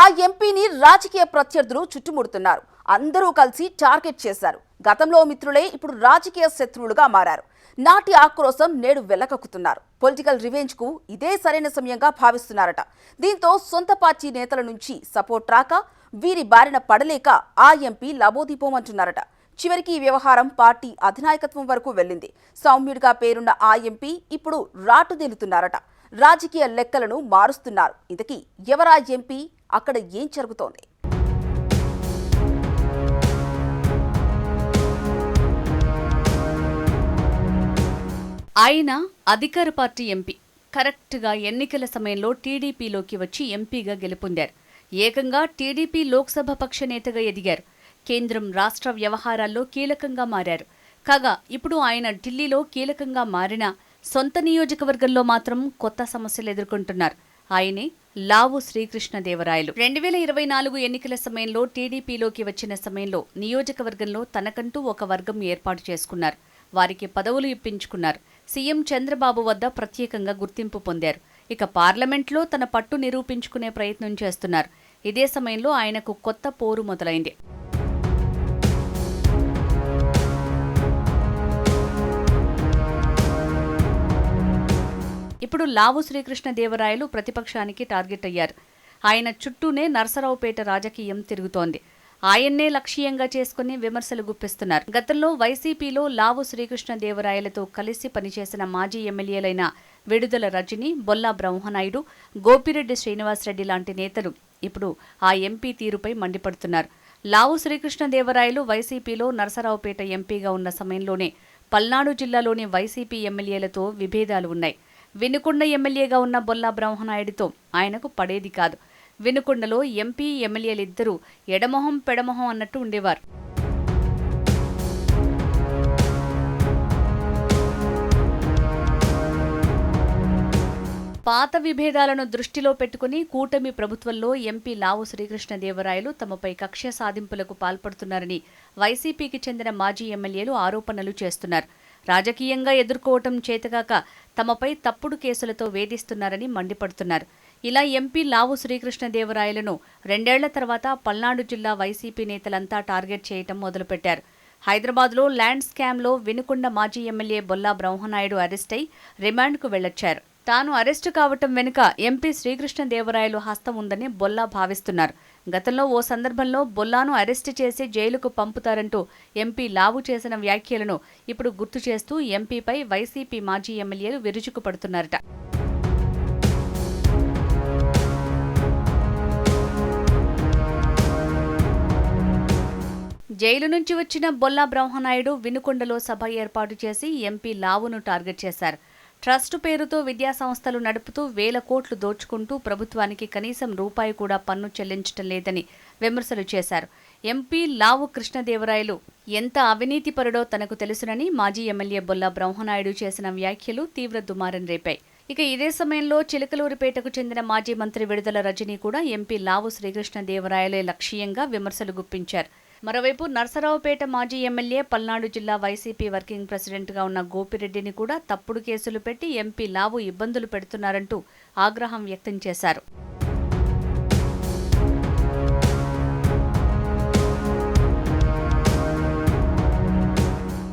ఆ ఎంపీని రాజకీయ ప్రత్యర్థులు చుట్టుముడుతున్నారు. అందరూ కలిసి టార్గెట్ చేశారు. గతంలో మిత్రులే ఇప్పుడు రాజకీయ శత్రువులుగా మారారు. నాటి ఆక్రోశం నేడు వెలకక్కుతున్నారు. పొలిటికల్ రివెంజ్ కు ఇదే సరైన సమయంగా భావిస్తున్నారట. దీంతో సొంత పార్టీ నేతల నుంచి సపోర్ట్ రాక వీరి బారిన పడలేక ఆ ఎంపీ లబోదీపోమంటున్నారట. చివరికి ఈ వ్యవహారం పార్టీ అధినాయకత్వం వరకు వెళ్లింది. సౌమ్యుడిగా పేరున్న ఆ ఎంపీ ఇప్పుడు రాటుదేలుతున్నారట. రాజకీయ లెక్కలను మారుస్తున్నారు. ఇంతకీ ఎవరా ఎంపీ? అక్కడ ఏం జరుగుతోంది? ఆయన అధికార పార్టీ ఎంపీ. కరెక్ట్గా ఎన్నికల సమయంలో టీడీపీలోకి వచ్చి ఎంపీగా గెలుపొందారు. ఏకంగా టీడీపీ లోక్సభ పక్ష నేతగా ఎదిగారు. కేంద్రం రాష్ట్ర వ్యవహారాల్లో కీలకంగా మారారు. కాగా ఇప్పుడు ఆయన ఢిల్లీలో కీలకంగా మారిన సొంత నియోజకవర్గంలో మాత్రం కొత్త సమస్యలు ఎదుర్కొంటున్నారు. ఆయనే లావు శ్రీకృష్ణదేవరాయలు. 2024 ఎన్నికల సమయంలో టీడీపీలోకి వచ్చిన సమయంలో నియోజకవర్గంలో తనకంటూ ఒక వర్గం ఏర్పాటు చేసుకున్నారు. వారికి పదవులు ఇప్పించుకున్నారు. సీఎం చంద్రబాబు వద్ద ప్రత్యేకంగా గుర్తింపు పొందారు. ఇక పార్లమెంట్లో తన పట్టు నిరూపించుకునే ప్రయత్నం చేస్తున్నారు. ఇదే సమయంలో ఆయనకు కొత్త పోరు మొదలైంది. ఇప్పుడు లావు శ్రీకృష్ణదేవరాయలు ప్రతిపక్షానికి టార్గెట్ అయ్యారు. ఆయన చుట్టూనే నరసరావుపేట రాజకీయం తిరుగుతోంది. ఆయన్నే లక్ష్యంగా చేసుకుని విమర్శలు గుప్పిస్తున్నారు. గతంలో వైసీపీలో లావు శ్రీకృష్ణదేవరాయలతో కలిసి పనిచేసిన మాజీ ఎమ్మెల్యేలైన విడుదల రజని, బొల్లా బ్రహ్మనాయుడు, గోపిరెడ్డి శ్రీనివాసరెడ్డి లాంటి నేతలు ఇప్పుడు ఆ ఎంపీ తీరుపై మండిపడుతున్నారు. లావు శ్రీకృష్ణదేవరాయలు వైసీపీలో నరసరావుపేట ఎంపీగా ఉన్న సమయంలోనే పల్నాడు జిల్లాలోని వైసీపీ ఎమ్మెల్యేలతో విభేదాలు ఉన్నాయి. వినుకొండ ఎమ్మెల్యేగా ఉన్న బొల్లా బ్రహ్మనాయుడితో ఆయనకు పడేది కాదు. వినుకొండలో ఎంపీ, ఎమ్మెల్యేలిద్దరూ ఎడమొహం పెడమొహం అన్నట్టు ఉండేవారు. పాత విభేదాలను దృష్టిలో పెట్టుకుని కూటమి ప్రభుత్వంలో ఎంపీ లావు శ్రీకృష్ణదేవరాయలు తమపై కక్ష సాధింపులకు పాల్పడుతున్నారని వైసీపీకి చెందిన మాజీ ఎమ్మెల్యేలు ఆరోపణలు చేస్తున్నారు. రాజకీయంగా ఎదుర్కోవటం చేతగాక తమపై తప్పుడు కేసులతో వేధిస్తున్నారని మండిపడుతున్నారు. ఇలా ఎంపీ లావు శ్రీకృష్ణదేవరాయలను 2 ఏళ్ల తర్వాత పల్నాడు జిల్లా వైసీపీ నేతలంతా టార్గెట్ చేయటం మొదలుపెట్టారు. హైదరాబాద్లో ల్యాండ్ స్కామ్లో వినుకొండ మాజీ ఎమ్మెల్యే బొల్లా బ్రహ్మనాయుడు అరెస్ట్ అయి రిమాండ్కు వెళ్లొచ్చారు. తాను అరెస్టు కావటం వెనుక ఎంపీ శ్రీకృష్ణదేవరాయలు హస్తం ఉందని బొల్లా భావిస్తున్నారు. గతంలో ఓ సందర్భంలో బొల్లాను అరెస్టు చేసి జైలుకు పంపుతారంటూ ఎంపీ లావు చేసిన వ్యాఖ్యలను ఇప్పుడు గుర్తు చేస్తూ ఎంపీపై వైసీపీ మాజీ ఎమ్మెల్యేలు విరుచుకుపడుతున్నారట. జైలు నుంచి వచ్చిన బొల్లా బ్రహ్మనాయుడు వినుకొండలో సభ ఏర్పాటు చేసి ఎంపీ లావును టార్గెట్ చేశారు. ట్రస్టు పేరుతో విద్యా సంస్థలు నడుపుతూ వేల కోట్లు దోచుకుంటూ ప్రభుత్వానికి కనీసం రూపాయి కూడా పన్ను చెల్లించడం లేదని విమర్శలు చేశారు. ఎంపీ లావు కృష్ణదేవరాయలు ఎంత అవినీతిపరుడో తనకు తెలుసునని మాజీ ఎమ్మెల్యే బొల్లా బ్రహ్మనాయుడు చేసిన వ్యాఖ్యలు తీవ్ర దుమారం రేపాయి. ఇక ఇదే సమయంలో చిలకలూరిపేటకు చెందిన మాజీ మంత్రి విడుదల రజని కూడా ఎంపీ లావు శ్రీకృష్ణదేవరాయలే లక్ష్యంగా విమర్శలు గుప్పించారు. మరోవైపు నరసరావుపేట మాజీ ఎమ్మెల్యే, పల్నాడు జిల్లా వైసీపీ వర్కింగ్ ప్రెసిడెంట్గా ఉన్న గోపిరెడ్డిని కూడా తప్పుడు కేసులు పెట్టి ఎంపీ లావు ఇబ్బందులు పెడుతున్నారంటూ ఆగ్రహం వ్యక్తం చేశారు.